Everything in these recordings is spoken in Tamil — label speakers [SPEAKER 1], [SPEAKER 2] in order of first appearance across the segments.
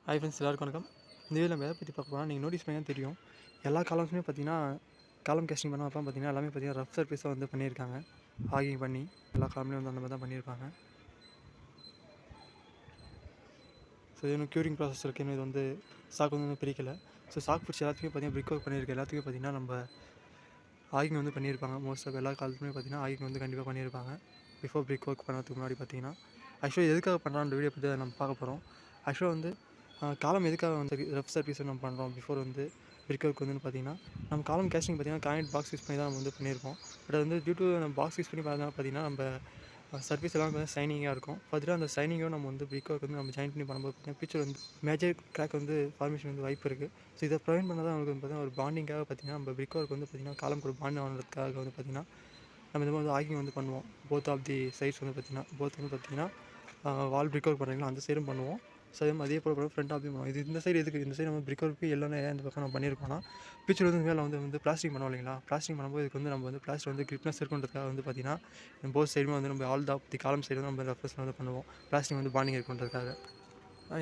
[SPEAKER 1] ஹாய் ஃப்ரெண்ட்ஸ், எல்லாருக்கும் வணக்கம். இந்த வீடியோவில் நம்ம எதை பற்றி பார்க்க போனால், நீங்கள் நோட்டீஸ் பண்ணால் தெரியும், எல்லா காலம்ஸுமே பார்த்தீங்கன்னா காலம் கேஸ்டிங் பண்ண அப்போ பார்த்தீங்கன்னா எல்லாமே பார்த்தீங்கன்னா ரஃப் சர்ஃபேஸாக வந்து பண்ணியிருக்காங்க. ஆகிங் பண்ணி எல்லா காலம்லேயும் வந்து அந்த மாதிரி தான் பண்ணியிருப்பாங்க. ஸோ இன்னும் க்யூரிங் ப்ராசஸ் இருக்குது. இது வந்து ஸ்டாக் வந்து இன்னும் பிரிக்கலை. ஸோ ஸ்டாக் பிடிச்சி எல்லாத்துக்குமே பார்த்தீங்கன்னா பிரிக் ஒர்க் பண்ணியிருக்க எல்லாத்துக்குமே பார்த்தீங்கன்னா நம்ம ஆகிங் வந்து பண்ணியிருப்பாங்க. மோஸ்ட் ஆஃப் எல்லா காலத்துலேயுமே பார்த்தீங்கன்னா ஆகிங் வந்து கண்டிப்பாக பண்ணியிருப்பாங்க. பிஃபோர் பிரிக் ஒர்க் பண்ணுறதுக்கு முன்னாடி பார்த்தீங்கன்னா ஆக்சுவலாக எதுக்காக பண்ணுறான்ற வீடியோ பற்றி நம்ம பார்க்க போகிறோம். ஆக்சுவலாக வந்து காலம் எதுக்காக வந்து ரஃப் சர்ஃபேஸ் நம்ம பண்ணுறோம் பிஃபோர் வந்து பிரிக் ஒர்க் வந்து பார்த்தீங்கன்னா, நம்ம காலம் கேஸ்டிங் பார்த்தீங்கன்னா காயின்ட் பாக்ஸ் யூஸ் பண்ணி தான் நம்ம வந்து பண்ணியிருக்கோம். பட் அது வந்து டியூ டு நம்ம பாக்ஸ் யூஸ் பண்ணி பார்த்தீங்கன்னா நம்ம சர்ஃபேஸ் எல்லாம் பார்த்தீங்கன்னா ஷைனிங்காக இருக்கும். ஃபர்தராக அந்த ஷைனிங்கும் நம்ம வந்து பிரிக் ஒர்க் வந்து நம்ம ஜாயின் பண்ணி பண்ணும்போது பார்த்தீங்கன்னா ஃபியூச்சர் வந்து மேஜர் கிராக் வந்து ஃபார்மேஷன் வந்து வாய்ப்பு இருக்குது. ஸோ இதை ப்ரிவென்ட் பண்ண தான் அவங்களுக்கு வந்து பார்த்தீங்கன்னா ஒரு பாண்டிங்காக பார்த்தீங்கன்னா நம்ம பிரிக் ஒர்க் வந்து பார்த்தீங்கன்னா காலம் ஒரு பாண்ட் ஆனதுக்காக வந்து பார்த்தீங்கன்னா நம்ம இந்த மாதிரி ஆகிங் வந்து பண்ணுவோம். போத் ஆஃப் தி சைட்ஸ் வந்து பார்த்தீங்கன்னா வால் பிரிக் ஒர்க் பண்ணுறீங்களா அந்த சைடும் பண்ணுவோம். ஸோ அதே போல் ஃப்ரண்ட் ஆஃபையும் பண்ணுவோம். இது இந்த சைடு எதுக்கு இந்த சைடு நம்ம பிரிக் ஒர்க்கு எல்லாமே இந்த பக்கம் நம்ம பண்ணியிருக்கோம்னா ஃபியூச்சர் வந்து மேலே வந்து பிளாஸ்டிக் பண்ணுவோம் இல்லைங்களா. பிளாஸ்டிக் பண்ணும்போது இதுக்கு வந்து நம்ம வந்து பிளாஸ்டிக் வந்து கிரிப்னஸ் இருக்குன்றதுக்காக வந்து பார்த்தீங்கன்னா போத் சைடுமே வந்து நம்ம ஆல் தி காலம் சைடு நம்ம ரெஃப்ரெஸ் வந்து பண்ணுவோம். பிளாஸ்டிக் வந்து பாண்டிங் இருக்குன்றதுக்காக.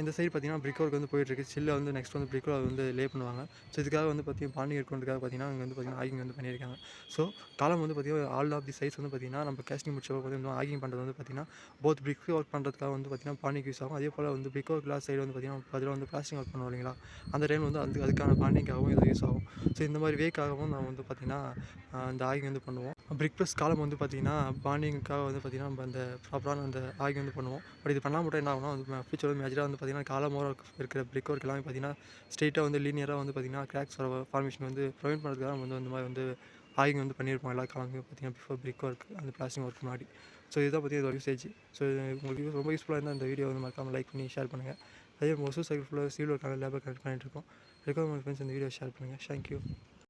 [SPEAKER 1] இந்த சைடு பார்த்தீங்கன்னா பிரிக் ஒர்க் வந்து போயிட்டுருக்கு. சில்ல வந்து நெக்ஸ்ட் வந்து பிரிக் ஒர்க் வந்து லே பண்ணுவாங்க. ஸோ இதுக்காக வந்து பார்த்தீங்கன்னா பாண்டிங் இருக்குன்றதுக்காக பார்த்தீங்கன்னா இங்கே வந்து பார்த்தீங்கன்னா ஆகிங் வந்து பண்ணியிருக்காங்க. ஸோ காலம் வந்து பார்த்தீங்கன்னா ஆல் ஆஃப் தி சைட்ஸ் வந்து பார்த்தீங்கன்னா நம்ம கேஸ்டிங் முடிச்சப்போ பார்த்தீங்கன்னா ஆகிங் பண்ணுறது வந்து பார்த்தீங்கன்னா போத் பிரிக் ஒர்க் பண்ணுறதுக்காக வந்து பார்த்தீங்கன்னா பாண்டிங் யூஸ் ஆகும். அதே போல் வந்து பிரிக் ஒர்க் லாஸ்ட் சைடு வந்து பார்த்தீங்கன்னா அதில் வந்து பிளாஸ்டிக் ஒர்க் பண்ணுவோம் இல்லைங்களா. அந்த டைம் வந்து அதுக்கான பாண்டிங்காகவும் இது யூஸ் ஆகும். ஸோ இந்த மாதிரி வேக்காகவும் நம்ம வந்து பார்த்தீங்கன்னா இந்த ஆகிங் வந்து பண்ணுவோம். பிரிக் ப்ளஸ் காலம் வந்து பார்த்தீங்கன்னா பாண்டிங்காக வந்து பார்த்தீங்கன்னா நம்ம அந்த ப்ராப்பரான அந்த ஆகிங் வந்து பண்ணுவோம். பட் இது பண்ணால் மட்டும் என்ன ஆகும்னா வந்து ஃபியூச்சர் வந்து மேஜராக வந்து பார்த்தீங்கன்னா காலமோர இருக்கிற பிரிக் ஒர்க் எல்லாமே பார்த்தீங்கன்னா ஸ்ட்ரெயிட்டாக வந்து லீனியராக வந்து பார்த்தீங்கன்னா கிராக்ஸ் ஃபார்மேஷன் வந்து ப்ரிவென்ட் பண்ணுறதுக்காக வந்து இந்த மாதிரி வந்து ஆகிங் வந்து பண்ணியிருப்போம் எல்லா காலமே பார்த்தீங்கன்னா பிஃபோர் பிரிக் ஒர்க் அந்த பிளாஸ்டிக் ஒர்க் முன்னாடி. ஸோ இதை பற்றி இதோட யூசேஜ். ஸோ உங்களுக்கு ரொம்ப யூஸ்ஃபுல்லாக இருந்தால் இந்த வீடியோ வந்து மறக்காமல் லைக் பண்ணி ஷேர் பண்ணுங்கள். அதே மோஸ்ட் சைக்கிள் ஃபுல்லாக சிவில் ஒர்க்காக லேபர் கனெக்ட் பண்ணிட்டு இருக்கோம். ரெக்கமெண்ட் ஃப்ரெண்ட்ஸ் இந்த வீடியோ ஷேர் பண்ணுங்கள். தேங்க்யூ.